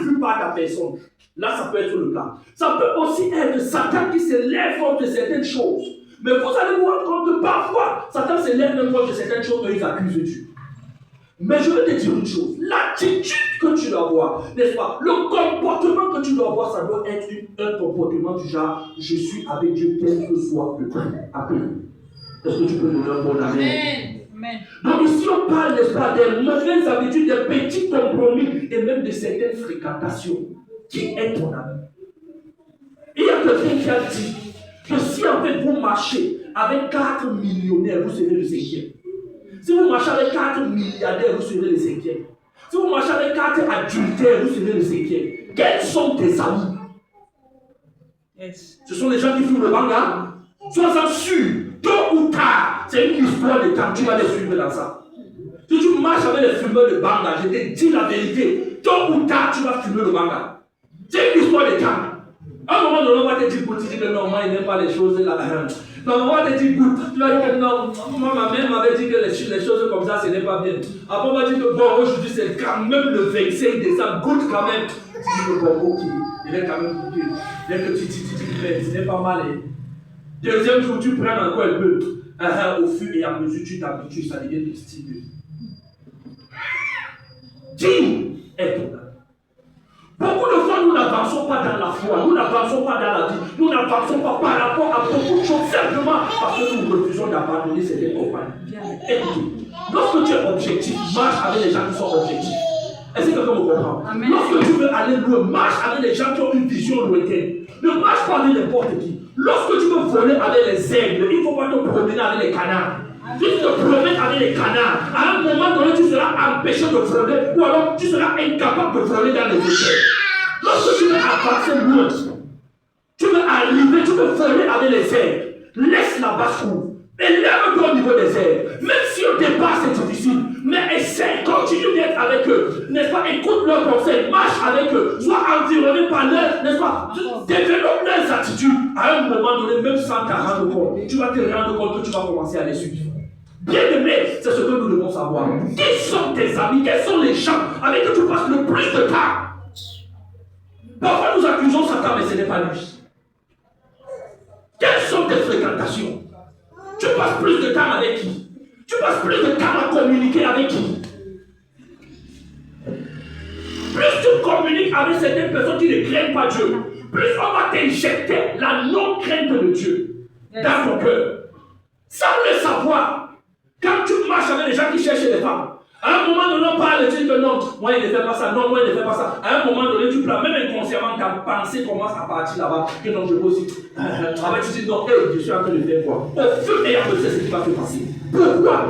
vu par ta personne. Là, ça peut être le cas. Ça peut aussi être Satan qui se lève contre certaines choses. Mais vous allez vous rendre compte que parfois, Satan se lève même contre certaines choses et il accuse Dieu. Mais je vais te dire une chose, l'attitude que tu dois avoir, n'est-ce pas, le comportement que tu dois avoir, ça doit être un comportement du genre, je suis avec Dieu quel que soit le prix. Après, est-ce que tu peux donner un bon amen? Donc ici on parle, n'est-ce pas, des mauvaises habitudes, des petits compromis et même de certaines fréquentations. Qui est ton ami? Il y a quelqu'un qui a dit que si en fait vous marchez avec 4 millionnaires, vous serez le 5e. Si vous marchez avec 4 milliardaires, vous serez le 5e. Si vous marchez avec 4 adultères, vous serez le 5e. Quels sont tes amis? Yes. Ce sont les gens qui fument le banga. Sois-en sûr, tôt ou tard, c'est une histoire de temps, tu vas les suivre dans ça. Si tu marches avec les fumeurs de banga, je te dis la vérité, tôt ou tard, tu vas fumer le banga. C'est une histoire de temps. À un moment donné, on va te dire, tu dis que non, moi, il n'aime pas les choses là. Non, on va te dire, tu vas dire que non, moi, ma mère m'avait dit que les choses comme ça, ce n'est pas bien. Après, on va dire que bon, aujourd'hui, c'est quand même le 25 décembre, goûte quand même. Tu dis que bon, ok, il est quand même goûté. Dès que tu dis, ce n'est pas mal. Deuxième jour, tu prends encore un peu. Au fur et à mesure, tu t'habitues, ça devient du style. Qui est ton ami? Beaucoup de fois, nous n'avançons pas dans la foi, nous n'avançons pas dans la vie, nous n'avançons pas par rapport à beaucoup de choses, simplement parce que nous refusons d'abandonner certaines compagnies. Écoutez, lorsque tu es objectif, marche avec les gens qui sont objectifs. Est-ce que quelqu'un me comprend? Amen. Lorsque tu veux aller loin, marche avec les gens qui ont une vision lointaine. Ne marche pas avec n'importe qui. Lorsque tu veux voler avec les aigles, il ne faut pas te promener avec les canards. Si tu te promènes avec les canards, à un moment donné, tu seras empêché de frauder ou alors tu seras incapable de frauder dans les échecs. Lorsque tu veux avancer loin, tu veux arriver, tu veux frauder avec les airs, laisse la basse-cour. Élève-toi au niveau des airs. Même si au départ c'est difficile, mais essaie, continue d'être avec eux. N'est-ce pas? Écoute leurs conseils, marche avec eux, sois environné par leur, n'est-ce pas? Développe leurs attitudes. À un moment donné, même sans t'en rendre compte, tu vas te rendre compte que tu vas commencer à les suivre. Bien-aimé, c'est ce que nous devons savoir. Qui sont tes amis? Quels sont les gens avec qui tu passes le plus de temps? Parfois nous accusons Satan, mais ce n'est pas lui. Quelles sont tes fréquentations? Tu passes plus de temps avec qui? Tu passes plus de temps à communiquer avec qui? Plus tu communiques avec certaines personnes qui ne craignent pas Dieu, plus on va t'injecter la non-crainte de Dieu dans ton cœur. Sans le savoir. Quand tu marches avec les gens qui cherchent les femmes, à un moment donné, on parle et tu dis que non, moi il ne fait pas ça, non, moi il ne fait pas ça. À un moment donné, tu prends, même inconsciemment, ta pensée commence à partir là-bas, que non, je veux aussi. Après, tu dis non, je suis en train de faire quoi? Au fur et à mesure, c'est ce qui va se passer. Pourquoi?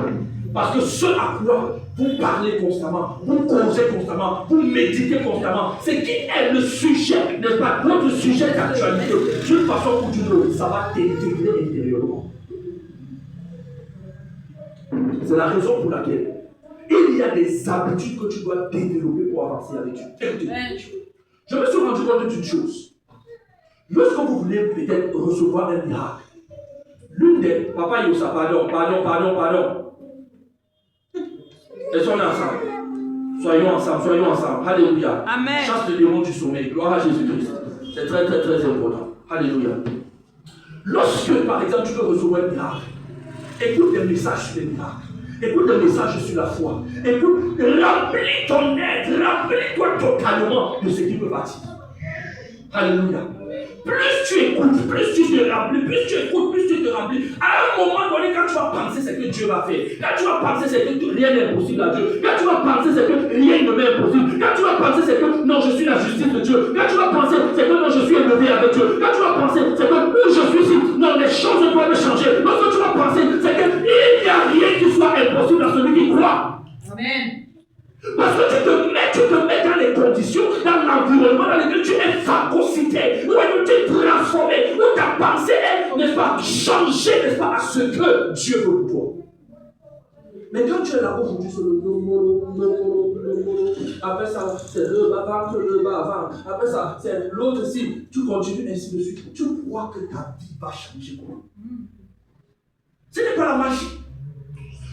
Parce que ce à quoi vous parlez constamment, vous causez constamment, vous méditez constamment, c'est qui est le sujet, n'est-ce pas? Votre sujet d'actualité, d'une façon ou d'une autre, ça va t'intégrer intérieurement. C'est la raison pour laquelle il y a des habitudes que tu dois développer pour avancer avec Dieu. Écoutez, je me suis rendu compte d'une chose. Lorsque vous voulez peut-être recevoir un miracle, l'une des... Papa Yosa, pardon. Est-ce qu'on est ensemble? Soyons ensemble. Alléluia. Amen. Chasse le démon du sommeil. Gloire à Jésus-Christ. C'est très important. Alléluia. Lorsque, par exemple, tu veux recevoir un miracle, écoute des messages sur les miracles. Écoute des messages sur la foi. Écoute, remplis ton être, remplis-toi totalement de ce qui peut bâtir. Alléluia. Plus tu écoutes, plus tu te remplis, plus tu écoutes, plus tu te remplis. À un moment donné, quand tu vas penser ce que Dieu va faire, quand tu vas penser ce que rien n'est impossible à Dieu, quand tu vas penser ce que rien ne m'est impossible, quand tu vas penser ce que non, je suis la justice de Dieu, quand tu vas penser ce que non, je suis élevé avec Dieu, quand tu vas penser ce que où je suis ici, non, les choses doivent changer. Lorsque tu vas penser, c'est qu'il n'y a rien qui soit impossible à celui qui croit. Amen. Parce que tu te mets dans les conditions, dans l'environnement dans lequel tu es phagocyté, où tu es transformé, où ta pensée est, n'est-ce pas, changée, n'est-ce pas, à ce que Dieu veut pour toi. Mais quand tu es là aujourd'hui sur le après ça, c'est le bas avant, après ça, c'est l'autre ici, tu continues ainsi de suite, tu crois que ta vie va changer quoi? Ce n'est pas la magie.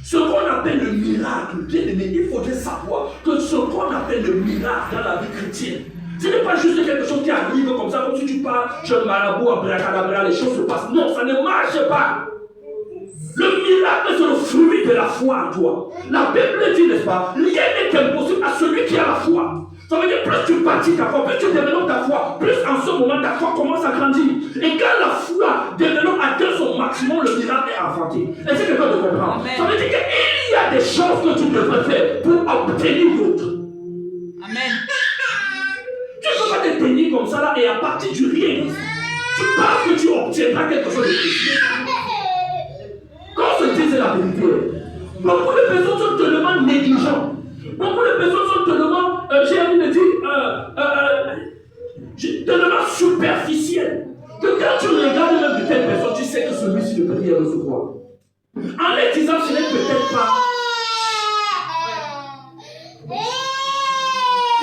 Ce qu'on appelle le miracle, bien aimé, il faudrait savoir que ce qu'on appelle le miracle dans la vie chrétienne, Ce n'est pas juste quelque chose qui arrive comme ça, comme si tu pars chez le marabout, abracadabra, les choses se passent. Non, ça ne marche pas. Le miracle, c'est le fruit de la foi en toi. La Bible dit, n'est-ce pas, rien n'est impossible à celui qui a la foi. Ça veut dire, plus tu bâtis ta foi, plus tu développes ta foi, plus en ce moment ta foi commence à grandir. Et quand la foi développe, atteint son maximum, le miracle est enfanté. Est-ce que quelqu'un te comprend? Ça veut dire qu'il y a des choses que tu devrais faire pour obtenir d'autres. Amen. Tu ne peux pas te tenir comme ça là et à partir du rien, tu penses que tu obtiendras quelque chose de précieux. Quand on se dit c'est la vérité, beaucoup de personnes sont tellement négligentes. Beaucoup de personnes sont tellement, j'ai envie de dire, tellement superficielles. Que quand tu regardes même de telle personne, tu sais que celui-ci ne peut rien recevoir. En les disant, ce n'est peut-être pas.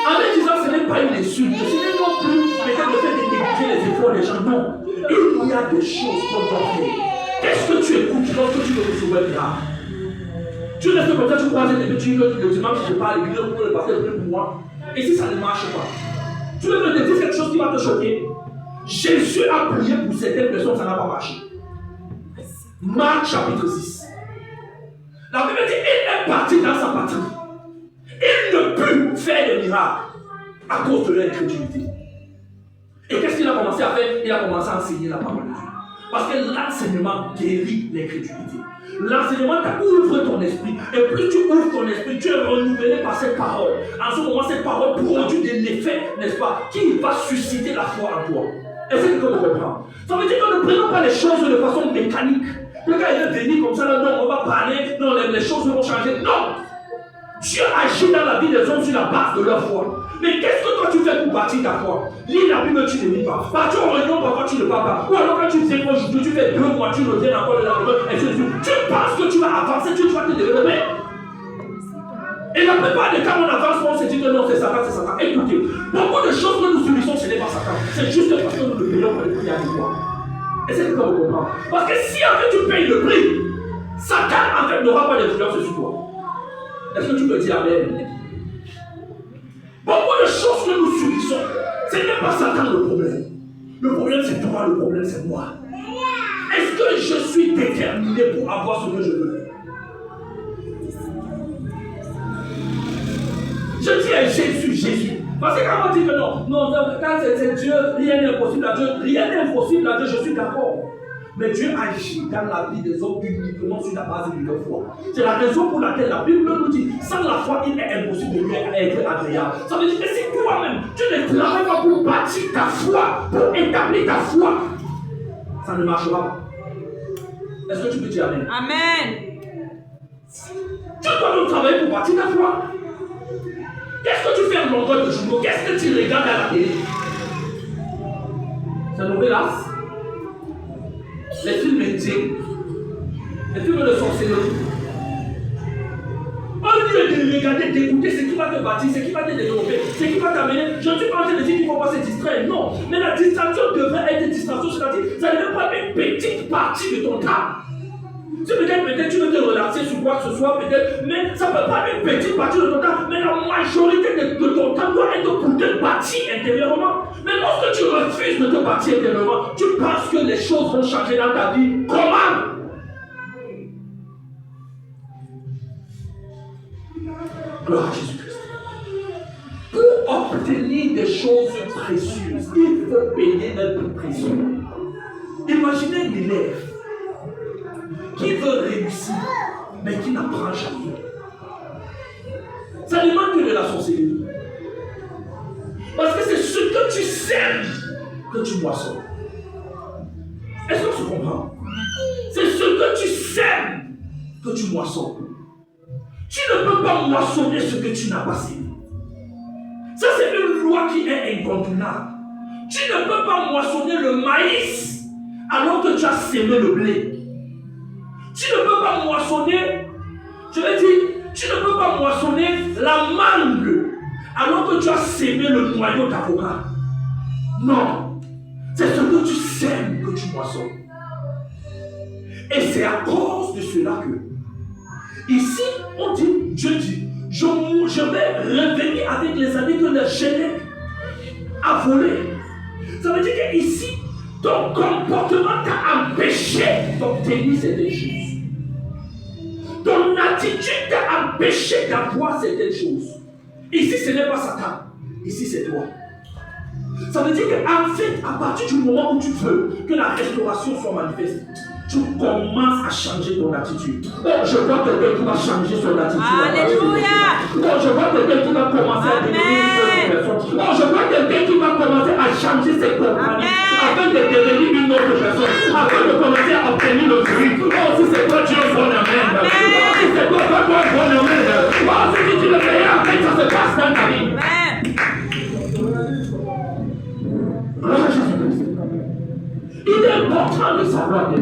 En les disant, ce n'est pas une insulte. Ce n'est non plus peut-être le fait de négliger les efforts des gens. Non. Il y a des choses qu'on doit faire. Qu'est-ce que tu écoutes lorsque tu veux recevoir un miracle? Tu restes comme ça, tu croises des petits le dimanche, je parle, l'église pour le pasteur pour moi. Et si ça ne marche pas, tu veux me dire quelque chose qui va te choquer. Jésus a prié pour certaines personnes, ça n'a pas marché. Marc chapitre 6. La Bible dit, il est parti dans sa patrie. Il ne put faire des miracles à cause de l'incrédulité. Et qu'est-ce qu'il a commencé à faire? Il a commencé à enseigner la parole de Dieu. Parce que l'enseignement guérit l'incrédulité. L'enseignement ouvre ton esprit. Et plus tu ouvres ton esprit, tu es renouvelé par cette parole. En ce moment, cette parole produit des effets, n'est-ce pas, qui va susciter la foi en toi. Est-ce que tu comprends? Ça veut dire que ne prenons pas les choses de façon mécanique. Le gars il est venu comme ça, là, non, on va parler, non, les choses vont changer. Non! Dieu agit dans la vie des hommes sur la base de leur foi. Mais qu'est-ce que toi tu fais pour bâtir ta foi? Lis la Bible, tu ne lis pas. Partir en réunion, parfois tu ne parles pas. Ou alors quand tu viens aujourd'hui, tu fais 2 mois, tu reviens encore le lendemain, et tu penses que tu vas avancer, tu vas te développer. Et la plupart des cas, on avance, on se dit que non, c'est Satan, c'est Satan. Écoutez, beaucoup de choses que nous subissons, ce n'est pas Satan. C'est juste parce que nous ne payons pas le prix à l'histoire. Et c'est ce que vous comprenez. Parce que si en fait tu payes le prix, Satan en fait n'aura pas d'influence sur toi. Est-ce que tu peux dire amen? Beaucoup de choses que nous subissons, ce n'est pas Satan le problème. Le problème c'est toi, le problème c'est moi. Est-ce que je suis déterminé pour avoir ce que je veux? Je dis à Jésus. Parce que quand on dit que non, quand c'est Dieu, rien n'est impossible à Dieu, je suis d'accord. Mais Dieu agit dans la vie des hommes uniquement sur la base de leur foi. C'est la raison pour laquelle la Bible nous dit, sans la foi, il est impossible de lui être agréable. Ça veut dire que si toi-même, tu ne travailles pas pour bâtir ta foi, pour établir ta foi, ça ne marchera pas. Est-ce que tu peux dire amen? Amen. Tu dois donc travailler pour bâtir ta foi. Qu'est-ce que tu fais en longueur de journaux? Qu'est-ce que tu regardes à la télé? C'est Novelas, les films indiens, les films de sorcellerie. Au lieu de regarder, d'écouter ce qui va te bâtir, ce qui va te développer, ce qui va t'amener, je ne suis pas en train de dire qu'il ne faut pas se distraire, non. Mais la distraction devrait être une distraction, c'est-à-dire, ça ne devrait pas être une petite partie de ton temps. Si peut-être tu veux te relaxer sur quoi que ce soit, peut-être, mais ça ne peut pas être une petite partie de ton temps, mais la majorité de ton temps doit être pour te bâtir intérieurement. Mais lorsque tu refuses de te bâtir intérieurement, tu penses que les choses vont changer dans ta vie. Comment? Gloire à Jésus-Christ. Pour obtenir des choses précieuses, il faut payer un prix précieux. Imaginez un élève qui veut réussir, mais qui n'apprend jamais. Ça ne demande que de la sorcellerie. Parce que c'est ce que tu sèmes que tu moissonnes. Est-ce que tu comprends? C'est ce que tu sèmes que tu moissonnes. Tu ne peux pas moissonner ce que tu n'as pas sémé. Ça, c'est une loi qui est incontournable. Tu ne peux pas moissonner le maïs alors que tu as sémé le blé. Tu ne peux pas moissonner, je veux dire, tu ne peux pas moissonner la mangue alors que tu as sémé le noyau d'avocat. Non, c'est ce que tu sèmes que tu moissonnes. Et c'est à cause de cela que, ici, on dit, Dieu dit, je vais revenir avec les années que les Génèques à voler. Ça veut dire qu'ici, ton comportement t'a empêché d'obtenir certaines choses. Ton attitude t'a empêché d'avoir certaines choses. Ici, ce n'est pas Satan. Ici, c'est toi. Ça veut dire qu'en fait, à partir du moment où tu veux que la restauration soit manifeste, tu commences à changer ton attitude. Oh, je vois quelqu'un qui va changer son attitude. Alléluia. Oh, je vois quelqu'un qui va commencer à devenir une autre personne. Oh, je vois quelqu'un qui va commencer à changer ses comportements afin de devenir une autre personne, afin de commencer à obtenir le fruit. Oh, si c'est toi, Dieu, bon amen. Oh, si c'est toi, bon amen. Oh, si tu le fais, après ça se passe dans ta vie. Il est important de savoir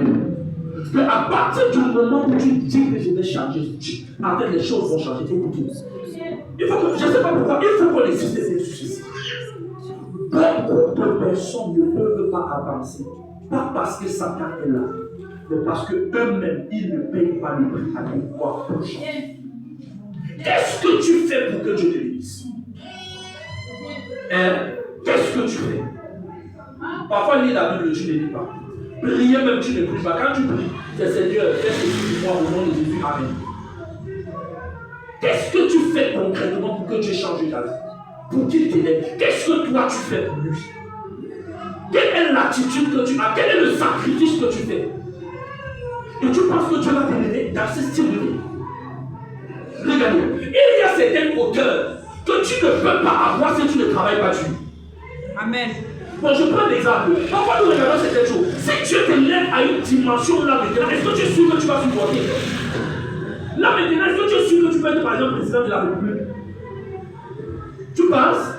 qu'à partir du moment où tu dis que je vais changer, après les choses vont changer. Il faut que, je ne sais pas pourquoi, il faut qu'on existe des soucis. Beaucoup de personnes ne peuvent pas avancer, pas parce que Satan est là, mais parce qu'eux-mêmes, ils ne payent pas le prix adéquat pour changer. Qu'est-ce que tu fais pour que Dieu te bénisse? Qu'est-ce que tu fais? Parfois, lire la Bible, tu ne lis pas. Prier même, tu ne pries pas. Quand tu pries, c'est Seigneur, fais ceci pour moi au nom de Jésus. Amen. Qu'est-ce que tu fais concrètement pour que Dieu change ta vie? Pour qu'il t'aide? Qu'est-ce que toi tu fais pour lui? Quelle est l'attitude que tu as? Quel est le sacrifice que tu fais? Et tu penses que Dieu va t'aider dans ce style de vie? Regardez, il y a certaines hauteurs que tu ne peux pas avoir si tu ne travailles pas dessus. Amen. Bon, je prends l'exemple. Parfois, nous regardons certaines choses. Si Dieu te lève à une dimension là maintenant, est-ce que tu es sûr que tu vas supporter? Là maintenant, est-ce que tu es sûr que tu peux être par exemple président de la République? Tu penses?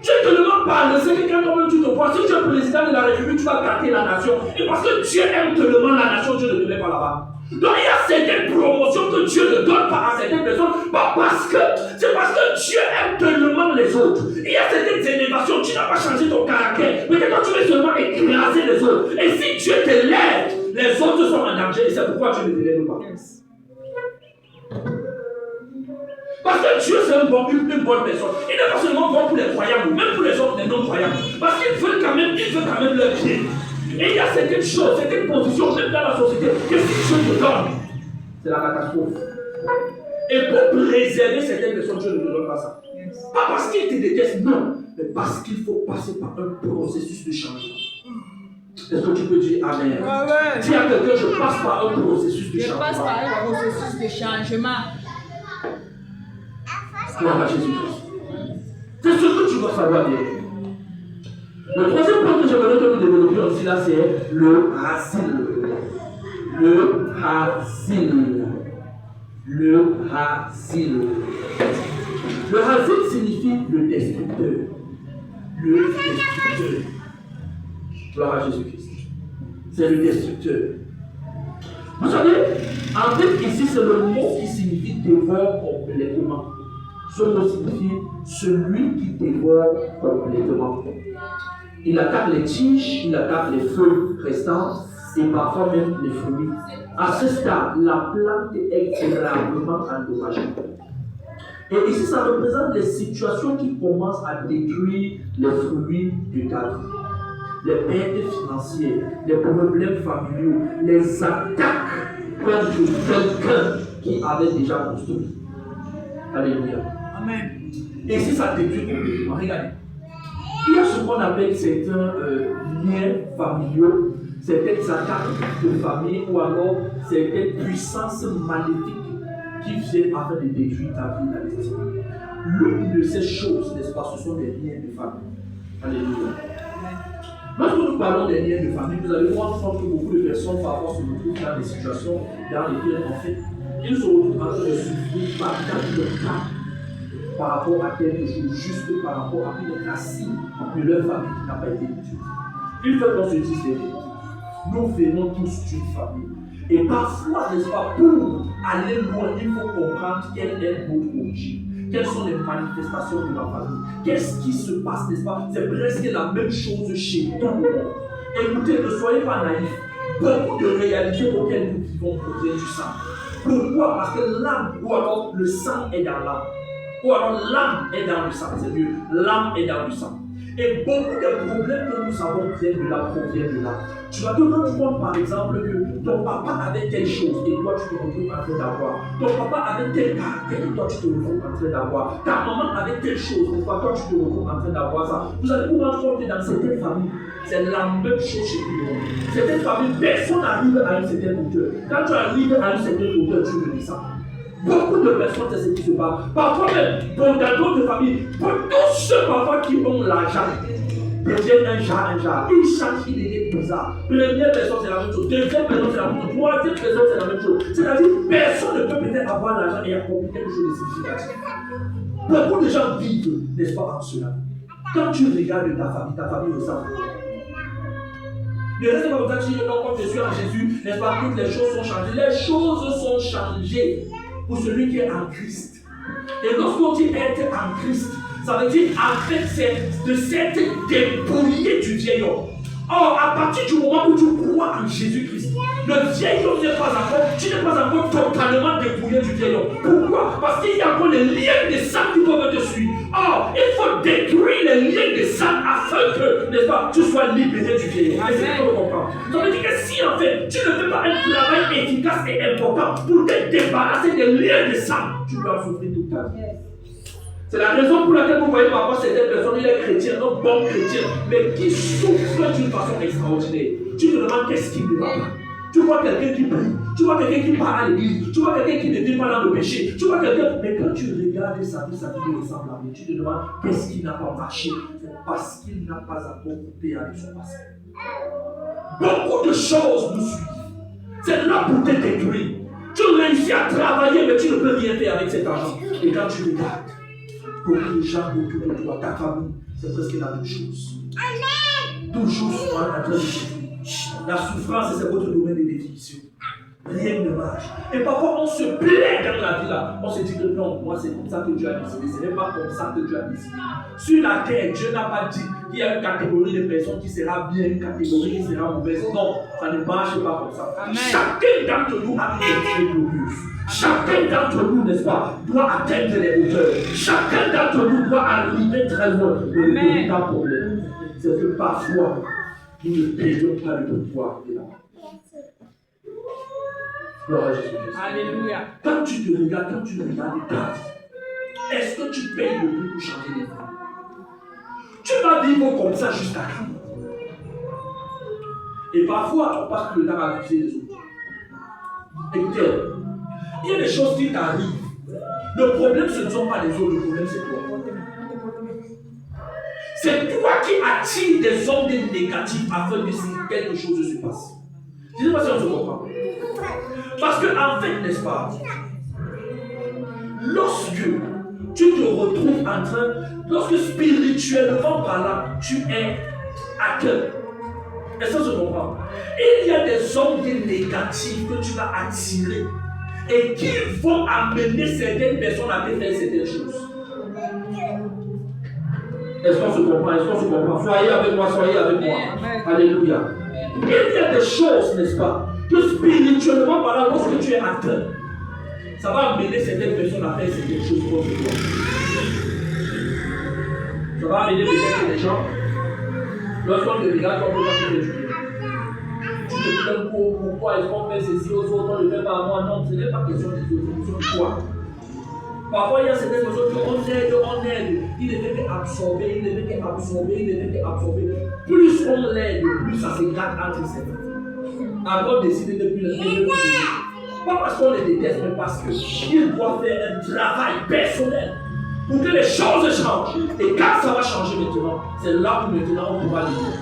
Dieu te demande pas, c'est que quand tu te vois, si tu es président de la République, tu vas gâter la nation. Et parce que Dieu aime tellement la nation, Dieu ne te met pas là-bas. Donc il y a certaines promotions que Dieu ne donne pas à certaines personnes, pas parce que c'est parce que Dieu aime tellement les autres. Il y a certaines élévations, tu n'as pas changé ton caractère, mais quand tu veux seulement écraser les autres. Et si Dieu te lève, les autres sont en danger, et c'est pourquoi Dieu ne te lève pas. Parce que Dieu c'est une bonne personne. Il n'est pas seulement bon pour les croyants, même pour les autres, les non-croyants. Parce qu'il veut quand même leur bien. Et il y a certaines choses, certaines positions, même dans la société, que si Dieu te donne, c'est la catastrophe. Et pour préserver certaines personnes, Dieu ne te donne pas ça. Pas parce qu'il te déteste, non, mais parce qu'il faut passer par un processus de changement. Est-ce que tu peux dire Amen? Dis à quelqu'un, je passe par un processus de changement. Je passe par un processus de changement. Gloire à Jésus-Christ. C'est ce que tu dois savoir bien. Le troisième point que j'aimerais que nous développions aussi là, c'est le racine. Le racine. Le racine. Le racine signifie le destructeur. Le destructeur. Gloire à Jésus-Christ. C'est le destructeur. Vous savez, en fait, ici, c'est le mot qui signifie dévore complètement. Ce mot signifie celui qui dévore complètement. Il attaque les tiges, il attaque les feuilles restantes et parfois même les fruits. À ce stade, la plante est gravement endommagée. Et ici, ça représente les situations qui commencent à détruire les fruits de ta vie. Les pertes financières, les problèmes familiaux, les attaques contre quelqu'un qui avait déjà construit. Alléluia. Amen. Et si ça détruit complètement, regardez. Il y a ce qu'on appelle certains liens familiaux, certaines attaques de famille ou alors certaines puissances maléfiques qui viennent afin de détruire ta vie, ta destinée. L'une de ces choses, n'est-ce pas, ce sont des liens de famille. Alléluia. Lorsque nous parlons des liens de famille, vous allez voir que beaucoup de personnes parfois se retrouvent dans des situations dans lesquelles en fait ils se retrouvent en train de souffrir par le cas par rapport à quelque chose, juste par rapport à une racine de leur famille qui n'a pas été détruite. Il faut qu'on se dise les vérités. Nous venons tous d'une famille. Et parfois, n'est-ce pas, pour aller loin, il faut comprendre quelle est notre origine. Quelles sont les manifestations de la famille? Qu'est-ce qui se passe, n'est-ce pas? C'est presque la même chose chez tout le monde. Écoutez, ne soyez pas naïfs. Beaucoup de réalités auxquelles nous vivons proviennent du sang. Pourquoi? Parce que l'âme, ou alors le sang est dans l'âme. Ou alors l'âme est dans le sang, c'est mieux. L'âme est dans le sang. Et beaucoup de problèmes que nous avons viennent de là, proviennent de là. Tu vas te rendre compte, par exemple, que ton papa avait telle chose et toi, tu te retrouves en train d'avoir. Ton papa avait tel caractère et toi, tu te retrouves en train d'avoir. Ta maman avait telle chose et toi, tu te retrouves en train d'avoir ça. Vous allez vous rendre compte que dans certaines familles, c'est la même chose chez tout le monde. Certaines familles, personne n'arrive à une certaine hauteur. Quand tu arrives à une certaine hauteur, tu me dis ça. Beaucoup de personnes, c'est ce qui se passe. Parfois même, dans d'autres familles, pour tous ceux parfois qui ont l'argent, deviennent un genre. Ils changent, ils deviennent bizarres. Première personne, c'est la même chose. Deuxième personne, c'est la même chose. Troisième personne, c'est la même chose. C'est-à-dire, personne ne peut peut-être avoir l'argent et accomplir quelque chose de significatif. Beaucoup de gens vivent, n'est-ce pas, en cela. Quand tu regardes ta famille ressemble. Ne restez pas comme ça, tu dis non, quand je suis en Jésus, n'est-ce pas, toutes les choses sont changées. Les choses sont changées pour celui qui est en Christ. Et lorsqu'on dit être en Christ, ça veut dire en fait c'est de s'être dépouillé du vieil homme. Or, à partir du moment où tu crois en Jésus-Christ, le vieil homme n'est pas encore, tu n'es pas encore totalement dépouillé du vieil homme. Pourquoi? Parce qu'il y a encore les liens de sang qui peuvent te suivre. Or, il faut détruire les liens de sang afin que, n'est-ce pas, tu sois libéré du vieil homme. C'est ce que vous comprenez. Ça veut dire que si en fait, tu ne fais pas un travail efficace et important pour te débarrasser des liens de sang, tu dois souffrir toute ta vie. C'est la raison pour laquelle vous voyez parfois certaines personnes, il est chrétien, un bon chrétien, mais qui souffrent d'une façon extraordinaire. Tu te demandes qu'est-ce qui ne va pas. Tu vois quelqu'un qui prie, tu vois quelqu'un qui part à l'église, tu vois quelqu'un qui ne vit pas dans le péché, tu vois quelqu'un. Mais quand tu regardes sa vie lui ressemble à lui, tu te demandes qu'est-ce qui n'a pas marché. C'est parce qu'il n'a pas encore coupé avec son passé. Beaucoup de choses nous suivent. C'est là pour te détruire. Tu réussis à travailler, mais tu ne peux rien faire avec cet argent. Et quand tu regardes, beaucoup de gens autour de toi, ta famille, c'est presque la même chose. Toujours souvent en train de souffrir. La souffrance, c'est votre domaine de définition. Rien ne marche. Et parfois, on se plaît dans la vie là. On se dit que non, moi c'est comme ça que Dieu a décidé. Ce n'est pas comme ça que Dieu a décidé. Sur la terre, Dieu n'a pas dit qu'il y a une catégorie de personnes qui sera bien, une catégorie qui sera mauvaise. Non, ça ne marche pas comme ça. Amen. Chacun d'entre nous a été glorieux. Chacun d'entre nous, n'est-ce pas, doit atteindre les hauteurs. Chacun d'entre nous doit arriver très loin. Le véritable problème, c'est que parfois, nous ne payons pas le pouvoir de la mort. Gloire à Jésus. Alléluia. Quand tu te regardes, ta vie, est-ce que tu payes le prix pour changer les vies? Tu vas vivre comme ça jusqu'à quand? Et parfois, on passe le temps à accuser les autres. Écoutez, il y a des choses qui t'arrivent. Le problème, ce ne sont pas les autres, le problème, c'est toi. C'est toi qui attires des ondes négatives afin que quelque chose se passe. Je ne sais pas si on se comprend. Parce que, en fait, n'est-ce pas, lorsque tu te retrouves en train, lorsque spirituellement parlant, tu es atteint, est-ce que ça se comprend? Il y a des ondes négatives que tu vas attirer et qui vont amener certaines personnes à faire certaines choses. Est-ce qu'on se comprend? Est-ce qu'on se comprend? Soyez avec moi, soyez avec moi. Alléluia. Il y a des choses, n'est-ce pas, que spirituellement parlant, lorsque tu es atteint, ça va amener certaines personnes à faire certaines choses contre toi. Ça va amener peut-être des gens, lorsqu'on te regarde, on peut pas te réjouir. Tu te plains pourquoi est-ce qu'on fait ceci aux autres, on ne le fait pas à moi. Non, ce n'est pas question des autres, c'est question de toi. Parfois, il y a certaines personnes qui on aide, il ne fait qu'absorber, il ne fait qu'absorber. Plus on l'aide, plus ça se gratte entre ses mains. Avant de décider de plus le faire, pas parce qu'on les déteste, mais parce qu'il doit faire un travail personnel pour que les choses changent. Et quand ça va changer maintenant, c'est là où maintenant on pourra l'aider.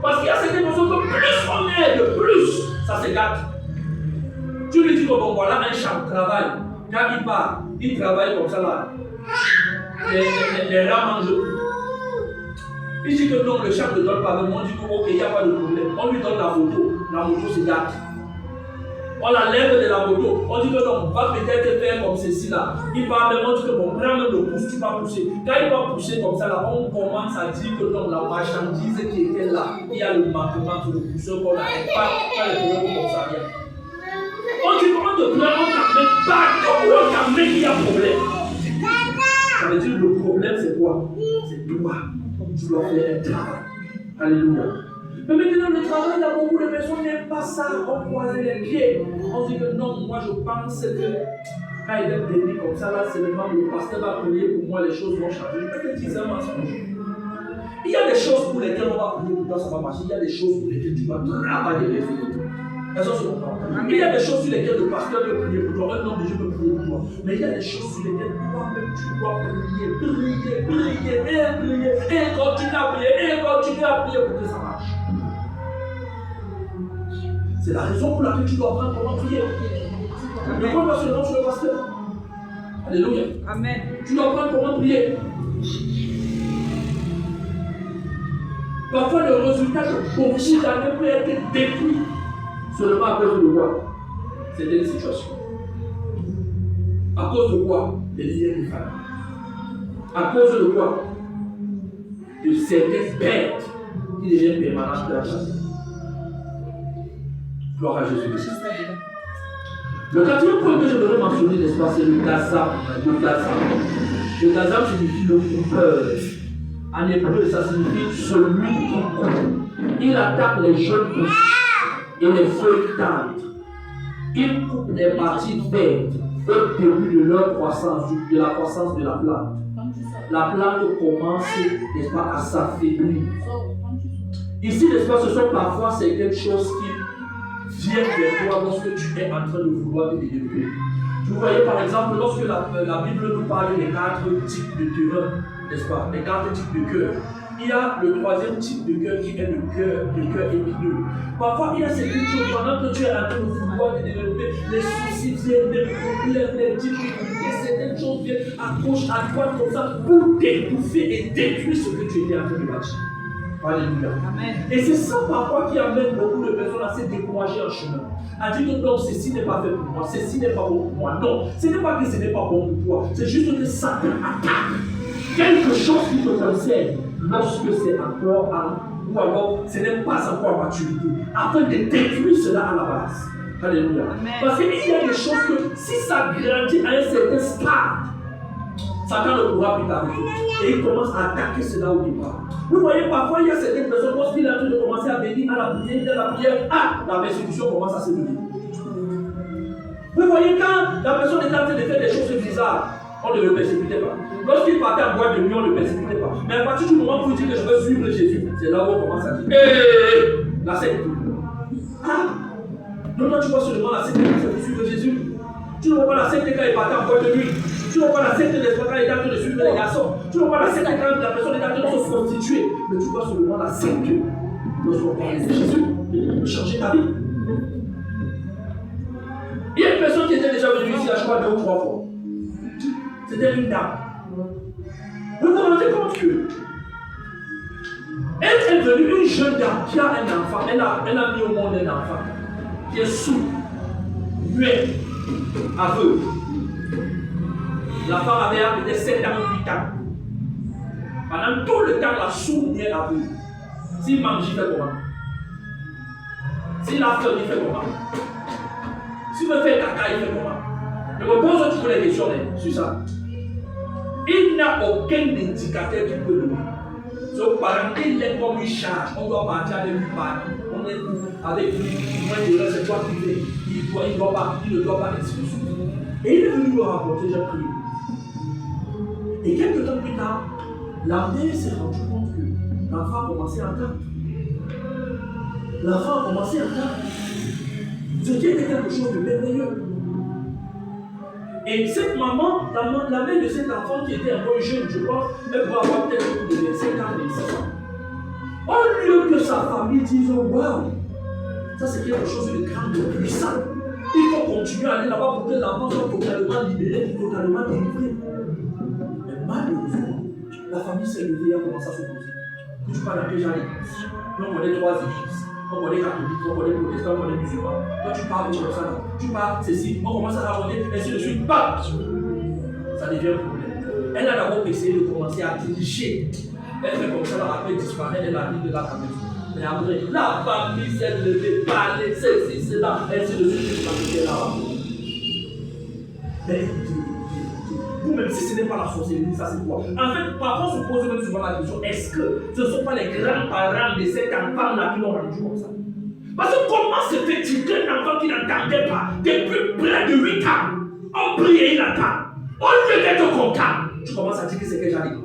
Parce qu'il y a certaines personnes que plus on aide, plus ça se gâte. Tu lui dis que bon, voilà un champ de travail. Quand il part, il travaille comme ça là. Les rats mangent. Il dit que non, le champ ne donne pas. Mais on dit que ok, il n'y a pas de problème. On lui donne la moto se gâte. On la lève de la moto, on dit que non, on va peut-être faire comme ceci là. Il va même, on dit que bon, prends même le pouce, tu vas pousser. Quand il va pousser comme ça là, on commence à dire que non, la marchandise qui était là, il y a le manquement sur le pousseur qu'on n'arrive pas les problèmes comme ça. On dit comment te plaît, on t'amène partout où on t'amène, il y a problème. Ça veut dire que le problème c'est quoi? C'est toi. tu dois faire un travail. Alléluia. Mais maintenant, le travail, il y a beaucoup de personnes qui n'aiment pas ça, on croise les pieds. On dit que non, moi je pense que quand il est béni comme ça, là, seulement le pasteur va prier pour moi, les choses vont changer. Je peux te dire ça, mensonge. Il y a des choses pour lesquelles on va prier pour toi, ça va marcher. Il y a des choses pour lesquelles tu vas travailler les filles. Elles sont sur le temps. Il y a des choses sur lesquelles le pasteur peut prier pour toi, un homme de Dieu peut prier pour toi. Mais il y a des choses sur lesquelles toi-même tu dois prier, et continuer à prier pour que ça marche. C'est la raison pour laquelle tu dois apprendre comment prier. Ne compte pas seulement sur le pasteur. Alléluia. Amen. Tu dois apprendre comment prier. Parfois, le résultat de beaucoup d'années peut être détruit seulement à cause de quoi? C'était une situation. À cause de quoi? Des liens de famille. À cause de quoi? De certaines bêtes qui deviennent permanentes dans la famille. Gloire à Jésus. Le quatrième point que je voudrais mentionner, n'est-ce pas, c'est le gazam. Le gazam signifie le coupeur. En hébreu, ça signifie celui qui coupe. Il attaque les jeunes pousses et les feuilles tendres. Il coupe les parties vertes au début de leur croissance, de la croissance de la plante. La plante commence, n'est-ce pas, à s'affaiblir. Ici, n'est-ce pas, ce sont parfois certaines choses qui viennent vers toi lorsque tu es en train de vouloir te développer. Vous voyez par exemple, lorsque la Bible nous parle des 4 types de terrain, n'est-ce pas, les 4 types de cœur. Il y a le 3e type de cœur qui est le cœur épineux. Parfois, il y a certaines choses, pendant que tu es en train de vouloir te développer, les soucis viennent, les problèmes, les difficultés, certaines choses viennent à gauche, à droite, comme ça, pour t'étouffer et détruire ce que tu étais en train de bâtir. Alléluia. Amen. Et c'est ça parfois qui amène beaucoup de personnes à se décourager en chemin. À dire que non, ceci n'est pas fait pour moi, ceci n'est pas bon pour moi. Non, ce n'est pas que ce n'est pas bon pour toi, c'est juste que Satan attaque quelque chose qui te concerne lorsque c'est encore ou alors ce n'est pas encore à maturité, afin de détruire cela à la base. Alléluia. Amen. Parce qu'il y a des choses que si ça grandit à un certain stade, Satan ne pourra plus t'arrêter. Et il commence à attaquer cela au départ. Vous voyez, parfois il y a certaines personnes, lorsqu'il est en train de commencer à venir à la prière, la persécution commence à se lever. Vous voyez, quand la personne est en train de faire des choses bizarres, on ne le persécutait pas. Lorsqu'il partait en boîte de nuit, on ne le persécutait pas. Mais à partir du moment où il dit que je veux suivre Jésus, c'est là où on commence à dire la secte. Donc toi tu vois seulement la secte quand c'est pour suivre Jésus. Tu ne vois pas la secte quand il partait en boîte de nuit. Tu ne vois pas la secte quand il est en train de suivre les garçons. Tu ne vois pas la secte quand la personne est en train de se constituer. Mais tu vois seulement la secte lorsqu'on parle de Jésus, il peut changer ta vie. Il y a une personne qui était déjà venue ici, je crois 2 ou 3 fois. C'était une dame. Vous vous rendez compte que elle est devenue une jeune dame qui a un enfant. Elle a mis au monde un enfant qui est sourd, muet, aveugle. La femme avait peut-être 7 ans, 8 ans. Pendant tout le temps, la sourde est aveugle. S'il mange, il fait comment? S'il a faim, il fait comment? S'il veut faire caca, il fait comment? Je me pose toutes les questions sur ça. Il n'y a aucun indicateur qui peut donner. Donc, par exemple, il est comme une charge. On doit partir avec lui partout. On est avec lui. Moi, je dirais, c'est toi qui fais. Il ne doit pas être sur. Et il est venu me rapporter, j'ai prié. Et quelques temps plus tard, la mère s'est rendue compte que l'enfant a commencé à entendre. L'enfant a commencé à entendre. C'était quelque chose de merveilleux. Et cette maman, la mère de cet enfant qui était encore jeune, je pense, elle pouvait avoir peut-être de 25 ans, 26 ans. Au lieu que sa famille dise waouh, ça c'est quelque chose de grand, de puissant. Il faut continuer à aller là-bas pour que l'enfant soit totalement libéré, totalement délivré. Mais malheureusement, la famille s'est levée et a commencé à se poser. Tu parles à quel genre d'église? On connaît 3 églises. On connaît catholiques, on connaît protestants, on connaît musulmans. Toi tu parles comme ça, tu parles ceci, on commence à raconter, ainsi de suite. Bam! Ça devient un problème. Elle a d'abord essayé de commencer à tricher. Elle fait comme ça, après disparaît, elle arrive de la caméra. Mais après, la famille s'est levée, parler, ceci, cela, ainsi de suite, parce qu'elle est là-bas. Mais vous-même, si ce n'est pas la sorcellerie, ça c'est quoi? En fait, parfois on se pose même souvent la question, est-ce que ce ne sont pas les grands-parents de cet enfant-là qui l'ont rendu comme ça? Parce que comment se fait-il qu'un enfant qui n'entendait pas, depuis près de 8 ans, on prie et il entend? Au lieu d'être content, tu commences à dire que c'est que j'arrive.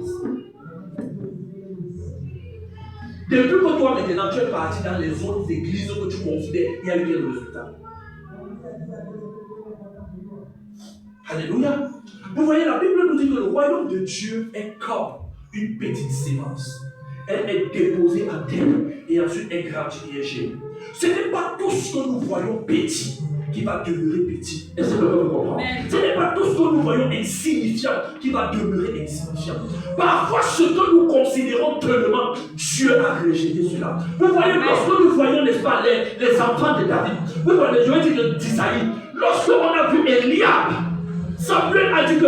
Depuis que toi maintenant tu es parti dans les autres églises que tu considères, il y a eu quel résultat? Alléluia. Vous voyez, la Bible nous dit que le royaume de Dieu est comme une petite sémence. Elle est déposée en terre et ensuite elle grandit et elle germe. Ce n'est pas tout ce que nous voyons petit qui va demeurer petit. Est-ce que vous comprenez? Ce n'est pas tout ce que nous voyons insignifiant qui va demeurer insignifiant. Parfois, ce que nous considérons tellement, Dieu a rejeté cela. Vous voyez, lorsque nous voyons, n'est-ce pas, les enfants de David, vous voyez, je vais dire d'Isaïe, lorsqu'on a vu Eliab, Samuel a dit que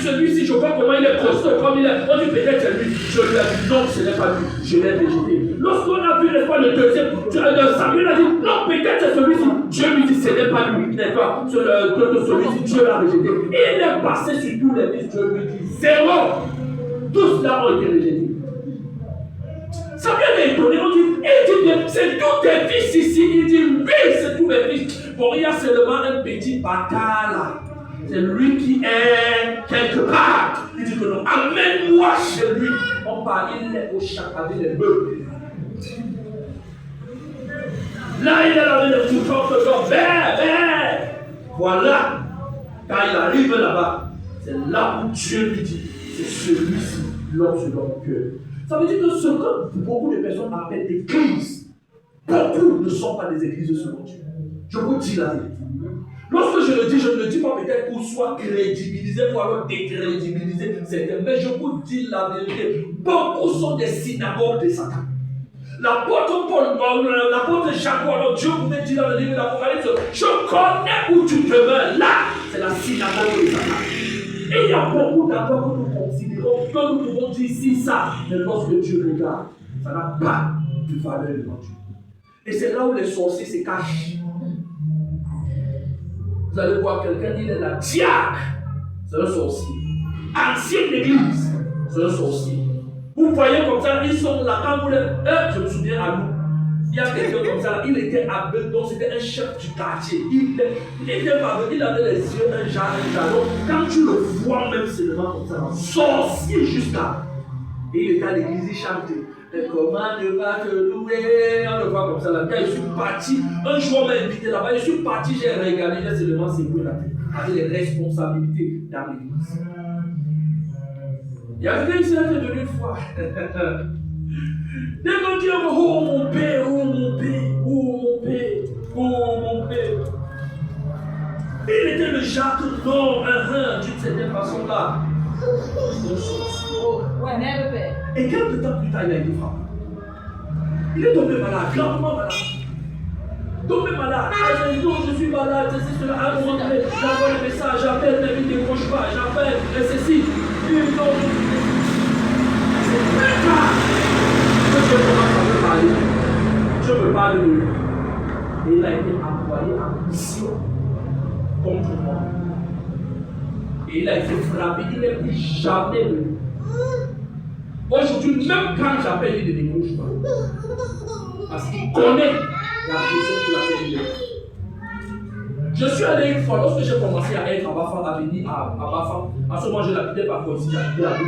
celui-ci, je vois comment il est costaud, comme il est. On dit peut-être c'est lui. Je lui ai dit non, ce n'est pas lui. Je l'ai rejeté. Lorsqu'on a vu, n'est-ce pas, le deuxième, Samuel a dit non, peut-être c'est celui-ci. Dieu lui dit ce n'est pas lui. N'est-ce pas? Celui-ci, Dieu l'a rejeté. Et il est passé sur tous les fils. Dieu lui dit zéro. Tous là ont été rejetés. Samuel est étonné. On dit, c'est tous tes fils ici. Il dit oui, c'est tous mes fils. Bon, il y a seulement un petit bâtard là. C'est lui qui est quelque part. Il dit que non, amène-moi chez lui. On parle, il est au chat avec les meubles. Là, il est avec les boutons de l'homme. Voilà. Quand il arrive là-bas, c'est là où Dieu lui dit, c'est celui-ci, l'homme selon mon cœur. Ça veut dire que ce que beaucoup de personnes appellent églises, beaucoup ne sont pas des églises selon Dieu. Je vous dis la vérité. Lorsque je le dis, je ne le dis pas peut-être pour soit crédibiliser, pour alors décrédibiliser certains, mais je vous dis la vérité. Beaucoup sont des synagogues de Satan. L'apôtre Jacques, alors Dieu pouvait dire dans le livre de l'Apocalypse, je connais où tu demeures. Là, c'est la synagogue de Satan. Et il y a beaucoup d'endroits que nous considérons, que nous pouvons dire ici ça, mais lorsque Dieu regarde, ça n'a pas de valeur devant Dieu. Et c'est là où les sorciers se cachent. Vous allez voir quelqu'un, il est la diacre, c'est un sorcier. Ancienne église, c'est un sorcier. Vous voyez comme ça, ils sont là, quand vous les... je me souviens à nous, il y a quelqu'un comme ça, il était à Bedon, c'était un chef du quartier. Il était parvenu, il avait les yeux, un jalon. Quand tu le vois même seulement comme ça, sorcier jusqu'à. Et il était à l'église, il chantait. Comment ne pas te louer? On le voit comme ça là. Quand je suis parti, un jour on m'a invité là-bas, je suis parti, j'ai regardé, j'ai seulement secoué la tête. Avec les responsabilités dans l'église. Il y a quelqu'un qui s'est devenu une fois. Dès qu'on dit oh mon père, oh mon père, oh mon père, oh mon père. Il était le Jacques, non, d'une certaine façon là. Et quelques temps plus tard, il a été frappé. Il est tombé malade, grandement malade. Tombé malade. Il dit, je suis malade, c'est cela. À un moment donné, j'envoie le message, j'appelle, mais il ne décroche pas, j'appelle, et ceci. C'est très grave. Je commence à me parler. Je me parle de lui. Et il a été envoyé en mission contre moi. Et il a été frappé, il n'est plus jamais venu. Aujourd'hui, même quand j'appelle, il ne décroche pas. Parce qu'il connaît la raison pour laquelle il est là. Je suis allé une fois, lorsque j'ai commencé à être à Bafang, à venir à Bafang, à ce moment je n'habitais pas ici, j'habitais à Lou.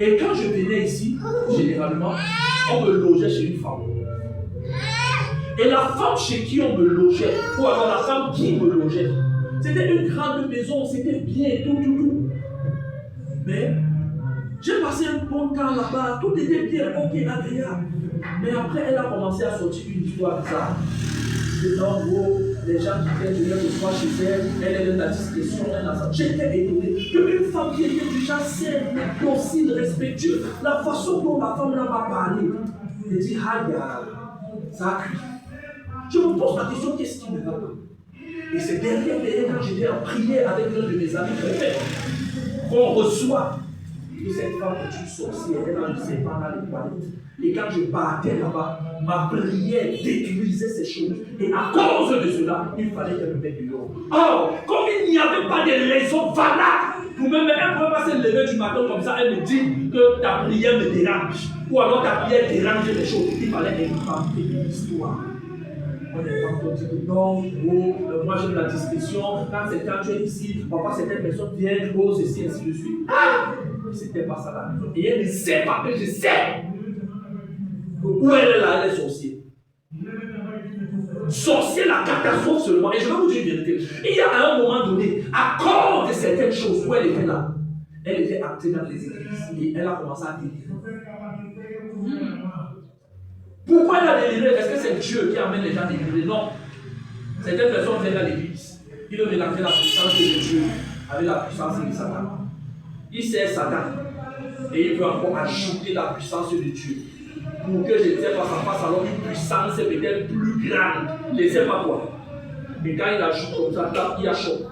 Et quand je venais ici, généralement, on me logeait chez une femme. Et la femme chez qui on me logeait, ou alors la femme qui me logeait, c'était une grande maison, c'était bien, tout. Mais j'ai passé un bon temps là-bas, tout était bien, ok, agréable. Mais après, elle a commencé à sortir une histoire bizarre. En gros, les gens qui viennent venir me voir chez elle, elle est de la discrétion, elle a ça. J'étais étonné qu'une femme qui était déjà saine, docile, respectueuse, la façon dont la femme là m'a parlé, elle dit, ça a cuit. Je me pose la question, qu'est-ce qui me va pas? Et c'est derrière, quand j'étais en prière avec l'un de mes amis qu'on reçoit de cette femme que tu sorcière, elle a une serpent dans les toilettes. Et quand je partais là-bas, ma prière détruisait ces choses. Et à cause de cela, il fallait qu'elle me mette dehors. Or, comme il n'y avait pas de raison valable Vous-même, elle ne pouvait pas se lever du matin comme ça, elle me dit que ta prière me dérange. Ou alors ta prière dérange les choses. Il fallait inventer une histoire. On est en train de dire non, oh, moi j'aime la discussion. Quand tu es ici, parfois certaines personnes viennent, oh, ceci, ainsi de suite. Ah! C'était pas ça la maison. Et elle ne sait pas que je sais. Où elle est là, elle est sorcière. Sorcier, la catastrophe seulement. Et je vais vous dire une vérité. Il y a à un moment donné, à cause de certaines choses où elle était là, elle était active dans les églises. Et elle a commencé à délirer. Pourquoi elle a déliré? Est-ce que c'est Dieu qui amène les gens à délirer? Non. Certaines personnes viennent à l'église. Ils veulent mélanger la puissance de Dieu avec la puissance de Satan. Il sert Satan. Et il veut encore ajouter la puissance de Dieu. Pour que j'étais face à face, alors une puissance est peut-être plus grande. Je ne sais pas quoi. Mais quand il ajoute comme ça, là, il y a chaud.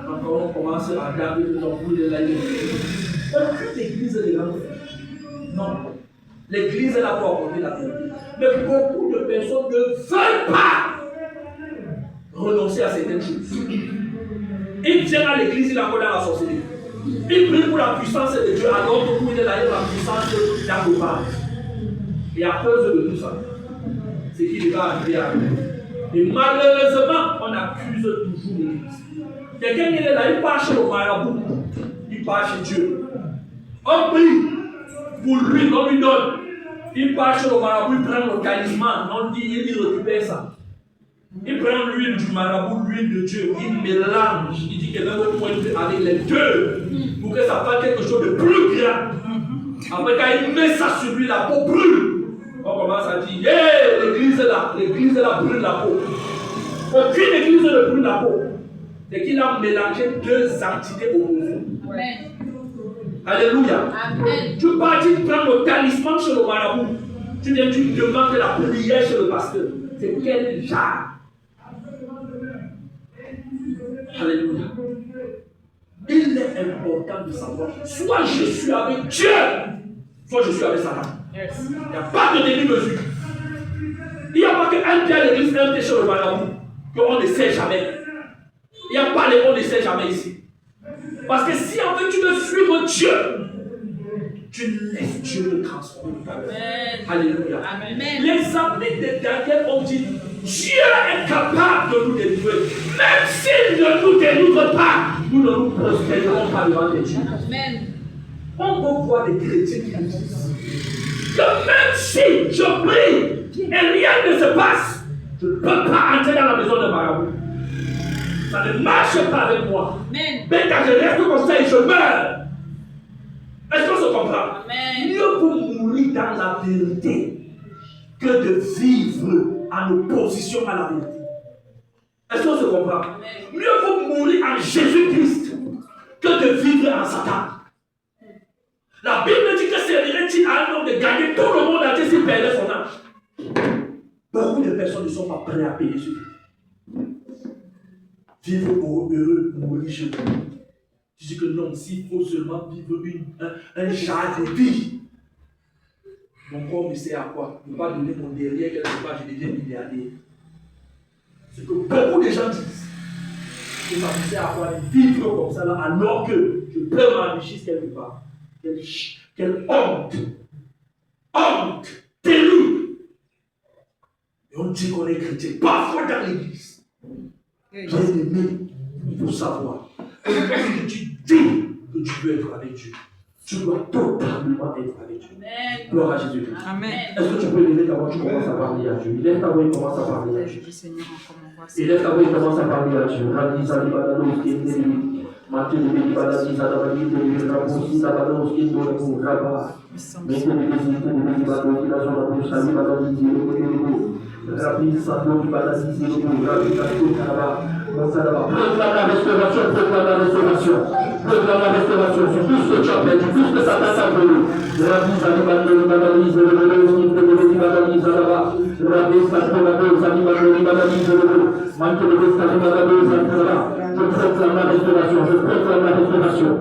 Encore on commence à regarder le nombre de la aucune église est là. Non. L'église est là pour apporter la vérité. Mais beaucoup de personnes ne veulent pas renoncer à certaines choses. Ils viennent à l'église, il est encore dans la sorcellerie. Il prie pour la puissance de Dieu, alors que il est là, il a la puissance d'Agobar. Et à cause de tout ça, c'est qu'il va arriver à lui. Et malheureusement, on accuse toujours l'église. Quelqu'un qui est là, il part chez le marabout, il part chez Dieu. On prie pour lui, on lui donne. Il part chez le marabout, il prend le talisman, on dit, il récupère ça. Il prend l'huile du marabout, l'huile de Dieu, il mélange. Il dit qu'il veut pointer avec les deux pour que ça fasse quelque chose de plus grand. Après, quand il met ça sur lui, la peau brûle. On commence à dire, hey, l'église est là, brûle la peau. Aucune église ne brûle la peau. C'est qu'il a mélangé deux entités opposées. Amen. Alléluia. Amen. Tu pars, tu prends le talisman chez le marabout. Tu viens, tu demandes la prière chez le pasteur. C'est quel genre? Alléluia. Il est important de savoir, soit je suis avec Dieu, soit je suis avec Satan. Yes. Il n'y a pas de demi-mesure. Il n'y a pas qu'un pied à l'église, un pied chez le marabout, qu'on ne sait jamais. Il n'y a pas les on ne sait jamais ici. Parce que si en fait tu veux suivre Dieu, tu laisses Dieu te transformer. Alléluia. Amen. Les amis de Daniel ont dit, Dieu est capable de nous délivrer. Même s'il ne nous délivre pas, nous ne nous prosternerons pas devant les dieux. Amen. On peut voir des chrétiens qui disent que même si je prie et rien ne se passe, je ne peux pas entrer dans la maison de marabout. Ça ne marche pas avec moi. Amen. Mais quand je reste comme ça et je meurs, est-ce qu'on se comprend? Amen. Mieux vaut mourir dans la vérité que de vivre en opposition à la vérité. Est-ce qu'on se comprend? Amen. Mieux vaut mourir en Jésus-Christ que de vivre en Satan. La Bible dit que servirait-il à un homme de gagner tout le monde entier s'il perdait son âme. Beaucoup de personnes ne sont pas prêtes à payer ce prix. Vivre heureux, mourir chez vous. Tu dis que non, s'il faut seulement vivre un genre de vie, mon corps me sert à quoi? Je ne peux pas donner mon derrière quelque part, je deviens milliardaire. C'est que beaucoup de gens disent que ça me sert à quoi de vivre comme ça là, alors que je peux m'enrichir quelque part. Quelle honte! Honte! Terrible! Et on dit qu'on est chrétien, parfois dans l'église. Bien aimé, il faut savoir. Que tu dis que tu peux être avec Dieu, tu dois totalement être avec Dieu. Gloire à Jésus. Amen. Est-ce que tu peux lever ta voix, tu commences à parler à Dieu? Lève ta voix et commence à parler à Dieu. Et lève ta voix et commence à parler à Dieu. Proclame la restauration, proclame la restauration, proclame la restauration sur tout ce que tu as perdu, tout ce que Satan t'a volé. Je proclame la restauration, je proclame la restauration.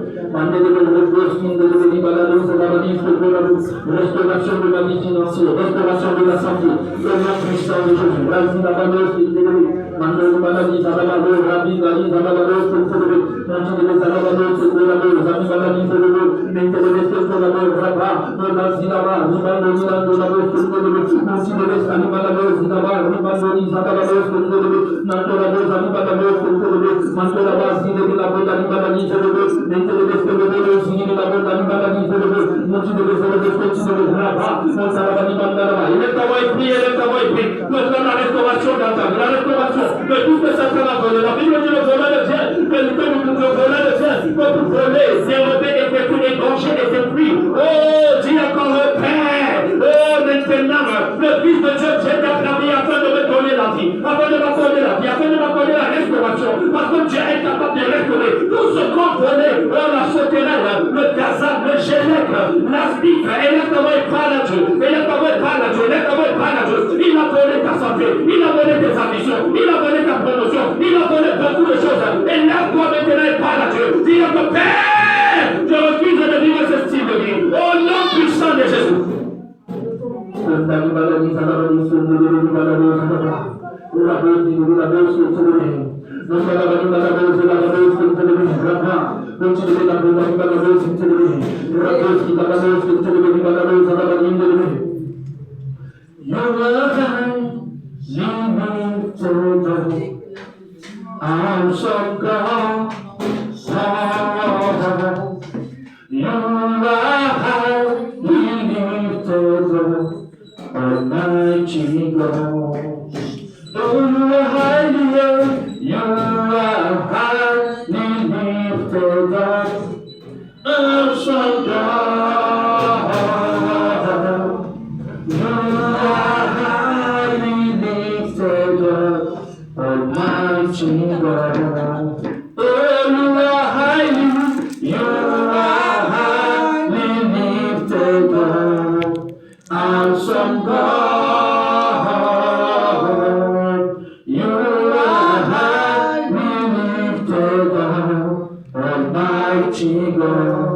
Restauration de la vie financière, restauration de la santé, au nom puissant de Jésus. Vas-y, la valeur, c'est élevé. Mandez maladie, ça va la valeur, rapide, vas-y, ça va la valeur, c'est élevé. Continuez, ça va la valeur, c'est élevé. Amis, maladie, c'est élevé. Mettez-le, c'est élevé. Rapa, vas-y, là-bas, ribando, mirando, la valeur, c'est élevé. Continuez, amis, maladie, c'est là-bas, ribando, ça va la valeur, c'est élevé. Nanto, la valeur, amis, maladie, c'est élevé. Manto, la base, c'est élevé, la valeur, amis, maladie, c'est élevé. Mettez-le, c'est élevé, aussi, la valeur, amis, maladie, c'est élevé. Continuez, c'est élevé, continuez, rapa, ça va la valeur, élève ta voix et prie, élève ta voix et prie. Nous sommes la restauration dans ta vie, la restauration de tout ce que Satan a volé. La Bible dit le volet de Dieu, que le volet de Dieu, que pour voler, dérober, effectuer les dangers et ses fruits. Oh, dis encore le Père. Oh, maintenant, le Fils de Dieu, j'ai travaillé afin de me donner la vie, afin de m'accorder la vie, afin de m'accorder la restauration. Parce que Dieu est capable de restaurer tout ce qu'on volait. Oh, la sauterelle, le gazab, le gélèque, l'aspic, élève ta voix et parle à Dieu. Élève ta voix et parle à Dieu. Élève ta voix et parle à Dieu. Il a volé ta santé, il a volé tes ambitions, il a volé ta promotion, il a volé beaucoup de choses. Élève-toi maintenant et parle à Dieu. Dis à ton Père, je refuse de vivre ce style de vie. Au nom puissant de Jésus. Almighty God, oh, you are highly, you are highly lifted up, awesome God, you are highly lifted up, Almighty God, oh, you are highly, you are highly lifted up, awesome God. God.